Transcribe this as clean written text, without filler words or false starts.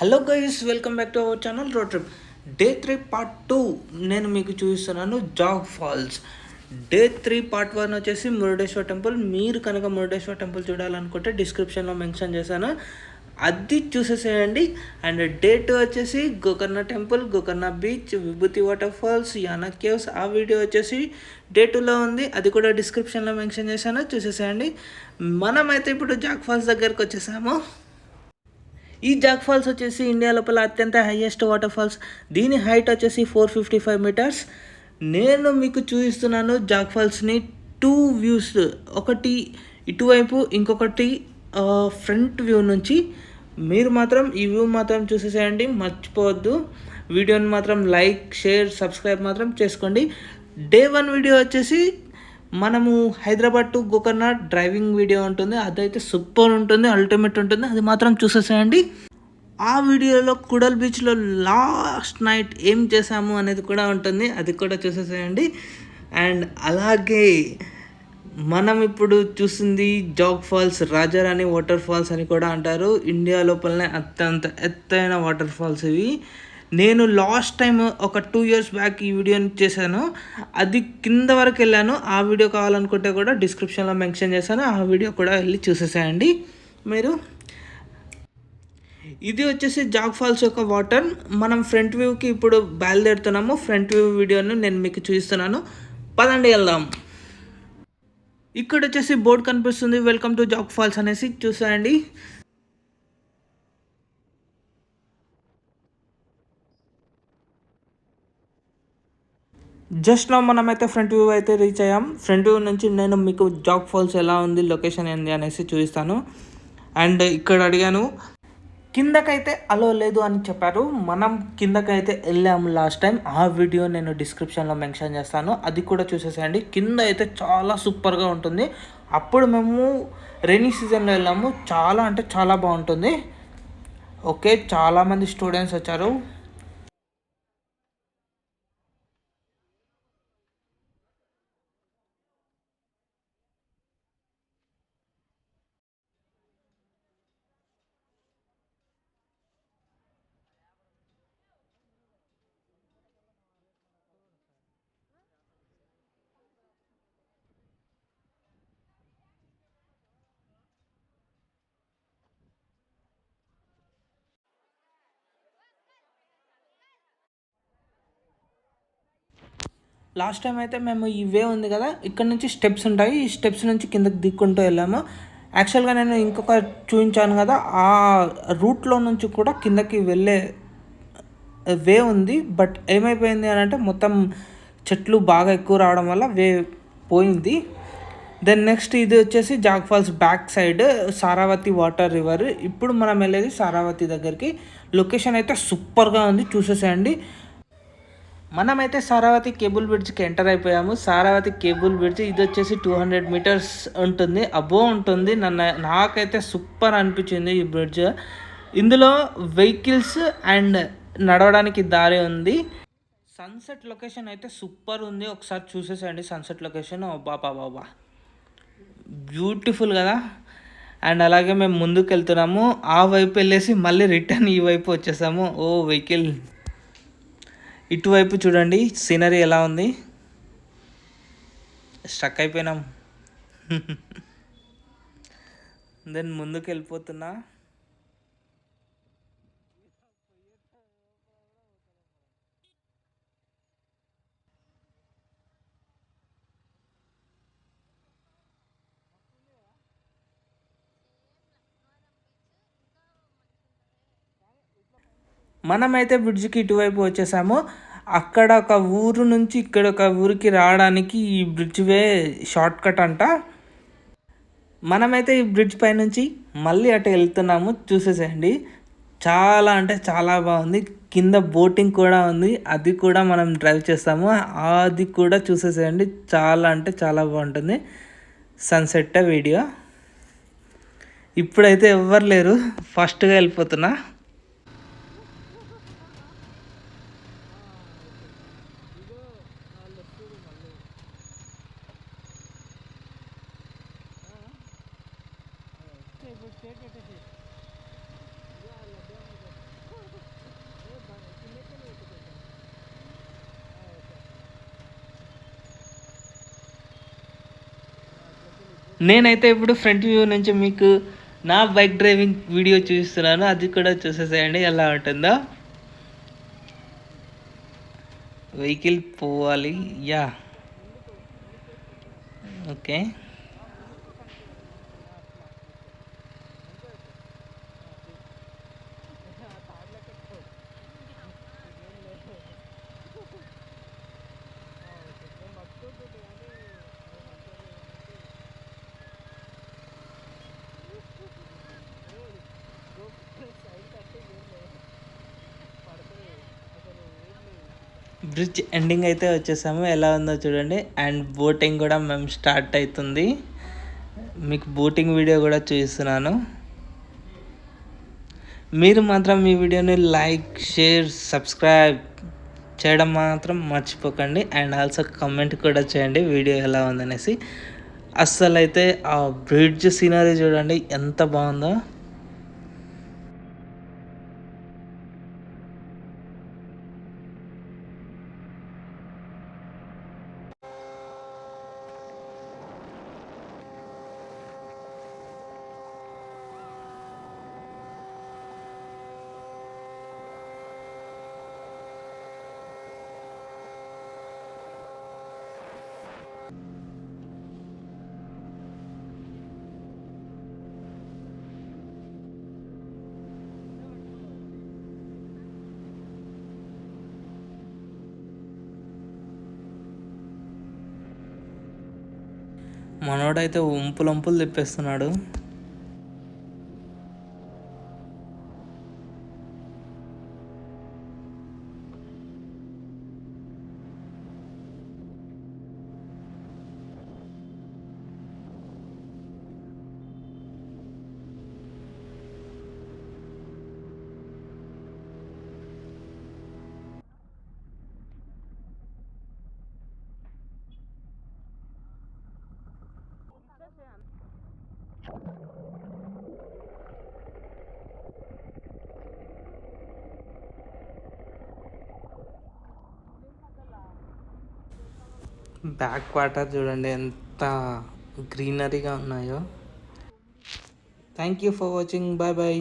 Hello guys, welcome back to our channel road trip. Day 3 part 2 నేను మీకు చూపిస్తున్నాను. Zag falls. Day 3 part 1 వచ్చేసి Murudeshwar temple. మీరు కనుక మురుడేశ్వర్ టెంపుల్ చూడాలనుకుంటే డిస్క్రిప్షన్లో మెన్షన్ చేశాను, అది చూసేసేయండి. అండ్ డే 2 వచ్చేసి గోకర్ణ టెంపుల్, గోకర్ణ బీచ్, విభూతి వాటర్ ఫాల్స్, యానా కేవ్స్. ఆ వీడియో వచ్చేసి డే 2లో ఉంది, అది కూడా డిస్క్రిప్షన్లో మెన్షన్ చేశాను, చూసేసేయండి. మనమైతే ఇప్పుడు జాగ్ ఫాల్స్ దగ్గరకు వచ్చేసాము. ఈ జాగ్ ఫాల్స్ వచ్చేసి ఇండియా లోపల అత్యంత హైయెస్ట్ వాటర్ ఫాల్స్. దీని హైట్ వచ్చేసి 455 మీటర్స్. నేను మీకు చూపిస్తున్నాను జాగ్ ఫాల్స్ని టూ వ్యూస్, ఒకటి ఇటువైపు, ఇంకొకటి ఫ్రంట్ వ్యూ నుంచి. మీరు మాత్రం ఈ వ్యూ మాత్రం చూసేసేయండి, మర్చిపోవద్దు. వీడియోని మాత్రం లైక్, షేర్, సబ్స్క్రైబ్ మాత్రం చేసుకోండి. డే 1 వీడియో వచ్చేసి మనము Hyderabad to Gokarna driving video ఉంటుంది, అదైతే సూపర్ ఉంటుంది, అల్టిమేట్ ఉంటుంది, అది మాత్రం చూసేసేయండి. ఆ వీడియోలో కుడల్ బీచ్లో లాస్ట్ నైట్ ఏం చేసాము అనేది కూడా ఉంటుంది, అది కూడా చూసేసేయండి. అండ్ అలాగే మనం ఇప్పుడు చూసింది జాగ్ ఫాల్స్, రాజారాణి వాటర్ ఫాల్స్ అని కూడా అంటారు. ఇండియా లోపలనే అత్యంత ఎత్తైన వాటర్ ఫాల్స్ ఇవి. నేను లాస్ట్ టైం ఒక 2 years బ్యాక్ ఈ వీడియోని చేశాను, అది కింద వరకు వెళ్ళాను. ఆ వీడియో కావాలనుకుంటే కూడా డిస్క్రిప్షన్లో మెన్షన్ చేశాను, ఆ వీడియో కూడా వెళ్ళి చూసేసేయండి మీరు. ఇది వచ్చేసి జాగ్ ఫాల్స్ యొక్క వాటర్. మనం ఫ్రంట్ వ్యూకి ఇప్పుడు బయలుదేరుతున్నాము. ఫ్రంట్ వ్యూ వీడియోని నేను మీకు చూపిస్తున్నాను, పదండి వెళ్దాం. ఇక్కడ వచ్చేసి బోర్డు కనిపిస్తుంది, వెల్కమ్ టు జాగ్ ఫాల్స్ అనేసి, చూసేయండి. జస్ట్ నా మనమైతే ఫ్రంట్ వ్యూ అయితే రీచ్ అయ్యాం. ఫ్రంట్ వ్యూ నుంచి నేను మీకు జాగ్ ఫాల్స్ ఎలా ఉంది, లొకేషన్ ఏంది అనేసి చూపిస్తాను. అండ్ ఇక్కడ అడిగాను, కిందకైతే అలో లేదు అని చెప్పారు. మనం కిందకైతే వెళ్ళాము లాస్ట్ టైం, ఆ వీడియో నేను డిస్క్రిప్షన్లో మెన్షన్ చేస్తాను, అది కూడా చూసేసేయండి. కింద అయితే చాలా సూపర్గా ఉంటుంది. అప్పుడు మేము రైనీ సీజన్లో వెళ్ళాము, చాలా అంటే చాలా బాగుంటుంది. ఓకే, చాలామంది స్టూడెంట్స్ వచ్చారు. లాస్ట్ టైం అయితే మేము ఈ వే ఉంది కదా, ఇక్కడ నుంచి స్టెప్స్ ఉంటాయి, ఈ స్టెప్స్ నుంచి కిందకి దిక్కుంటూ వెళ్ళాము. యాక్చువల్గా నేను ఇంకొక చూపించాను కదా, ఆ రూట్లో నుంచి కూడా కిందకి వెళ్ళే వే ఉంది. బట్ ఏమైపోయింది అని అంటే మొత్తం చెట్లు బాగా ఎక్కువ రావడం వల్ల వే పోయింది. దెన్ నెక్స్ట్ ఇది వచ్చేసి Jog falls back side Sharavati water river. ఇప్పుడు మనం వెళ్ళేది సారావతి దగ్గరికి. లొకేషన్ అయితే సూపర్గా ఉంది, చూసేసేయండి. మనమైతే సారావతి కేబుల్ బ్రిడ్జ్కి ఎంటర్ అయిపోయాము. సారావతి కేబుల్ బ్రిడ్జ్ ఇది వచ్చేసి 200 మీటర్స్ ఉంటుంది, అబోవ్ ఉంటుంది. నాకైతే సూపర్ అనిపించింది ఈ బ్రిడ్జ్. ఇందులో వెహికల్స్ అండ్ నడవడానికి దారి ఉంది. సన్సెట్ లొకేషన్ అయితే సూపర్ ఉంది, ఒకసారి చూసేసేయండి సన్సెట్ లొకేషన్. బాబా బ్యూటిఫుల్ కదా. అండ్ అలాగే మేము ముందుకు వెళ్తున్నాము, ఆ వైపు వెళ్ళేసి మళ్ళీ రిటర్న్ ఈ వైపు వచ్చేసాము. ఓ వెహికల్, ఇటువైపు చూడండి సీనరీ ఎలా ఉంది. స్ట్రక్ అయిపోయినాం. దెన్ ముందుకు వెళ్ళిపోతున్నా. మనమైతే బ్రిడ్జ్కి ఇటువైపు వచ్చేసాము. అక్కడ ఒక ఊరు నుంచి ఇక్కడ ఒక ఊరికి రావడానికి ఈ బ్రిడ్జ్ వే షార్ట్ కట్ అంట. మనమైతే ఈ బ్రిడ్జ్ పై నుంచి మళ్ళీ అటు వెళ్తున్నాము, చూసేసేయండి. చాలా అంటే చాలా బాగుంది. కింద బోటింగ్ కూడా ఉంది, అది కూడా మనం డ్రైవ్ చేస్తాము, అది కూడా చూసేసేయండి. చాలా అంటే చాలా బాగుంటుంది సన్సెట్ వీడియో. ఇప్పుడైతే ఎవ్వరు లేరు, ఫస్ట్గా వెళ్ళిపోతున్నా. నేనైతే ఇప్పుడు ఫ్రంట్ వ్యూ నుంచి మీకు నా బైక్ డ్రైవింగ్ వీడియో చూపిస్తున్నాను, అది కూడా చూసేసేయండి ఎలా ఉంటుందో. వెహికల్ పోవాలి, యా ఓకే. బ్రిడ్జ్ ఎండింగ్ అయితే వచ్చేసాము, ఎలా ఉందో చూడండి. అండ్ బోటింగ్ కూడా మేము స్టార్ట్ అవుతుంది, మీకు బోటింగ్ వీడియో కూడా చూపిస్తున్నాను. మీరు మాత్రం ఈ వీడియోని లైక్, షేర్, సబ్స్క్రైబ్ చేయడం మాత్రం మర్చిపోకండి. అండ్ ఆల్సో కమెంట్ కూడా చేయండి వీడియో ఎలా ఉందనేసి. అస్సలు అయితే ఆ బ్రిడ్జ్ సీనరీ చూడండి ఎంత బాగుందో. మనోడైతే ఉంపులంపులు తిప్పేస్తున్నాడు. బ్యాక్ వాటర్ చూడండి ఎంత గ్రీనరీగా ఉన్నాయో. Thank you for watching, bye bye.